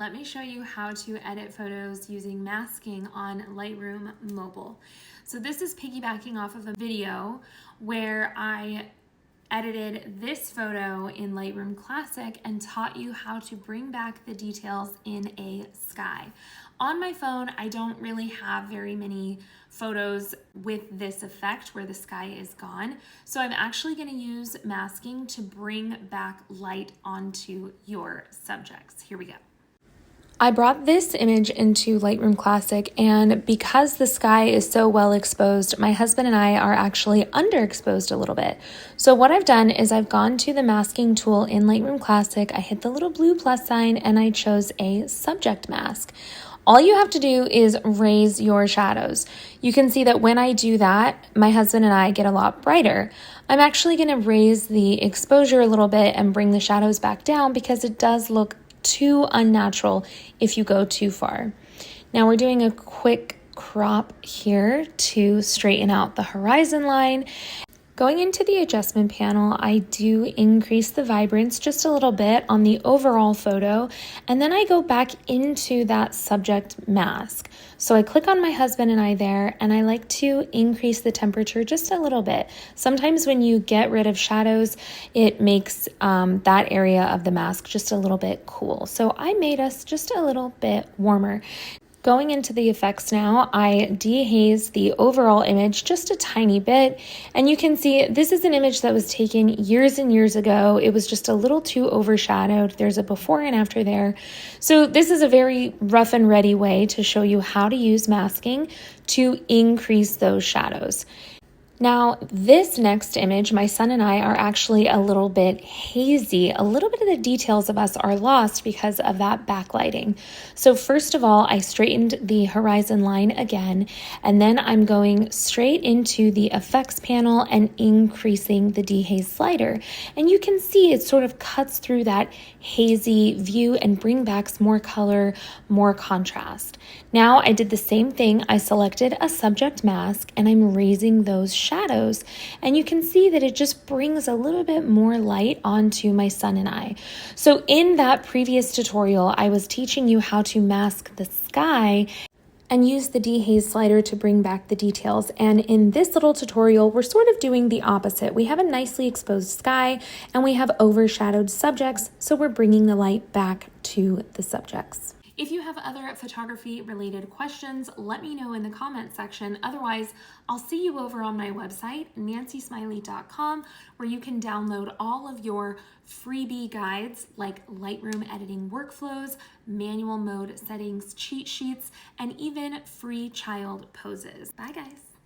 Let me show you how to edit photos using masking on Lightroom mobile. So this is piggybacking off of a video where I edited this photo in Lightroom Classic and taught you how to bring back the details in a sky. On my phone, I don't really have very many photos with this effect where the sky is gone. So I'm actually going to use masking to bring back light onto your subjects. Here we go. I brought this image into Lightroom Classic, and because the sky is so well exposed, my husband and I are actually underexposed a little bit. So what I've done is I've gone to the masking tool in Lightroom Classic, I hit the little blue plus sign, and I chose a subject mask. All you have to do is raise your shadows. You can see that when I do that, my husband and I get a lot brighter. I'm actually going to raise the exposure a little bit and bring the shadows back down because it does look too unnatural if you go too far. Now we're doing a quick crop here to straighten out the horizon line. Going into the adjustment panel, I do increase the vibrance just a little bit on the overall photo, and then I go back into that subject mask. So I click on my husband and I there, and I like to increase the temperature just a little bit. Sometimes when you get rid of shadows, it makes that area of the mask just a little bit cool. So I made us just a little bit warmer. Going into the effects now, I dehaze the overall image just a tiny bit, and you can see this is an image that was taken years and years ago. It was just a little too overshadowed. There's a before and after there. So this is a very rough and ready way to show you how to use masking to increase those shadows. Now, this next image, my son and I are actually a little bit hazy. A little bit of the details of us are lost because of that backlighting. So first of all, I straightened the horizon line again, and then I'm going straight into the effects panel and increasing the dehaze slider. And you can see it sort of cuts through that hazy view and bring back more color, more contrast. Now I did the same thing. I selected a subject mask and I'm raising those shadows, and you can see that it just brings a little bit more light onto my son and I. So in that previous tutorial, I was teaching you how to mask the sky and use the dehaze slider to bring back the details. And in this little tutorial, we're sort of doing the opposite. We have a nicely exposed sky and we have overshadowed subjects, so we're bringing the light back to the subjects. If you have other photography related questions, let me know in the comment section. Otherwise, I'll see you over on my website, nancysmiley.com, where you can download all of your freebie guides like Lightroom editing workflows, manual mode settings, cheat sheets, and even free child poses. Bye guys.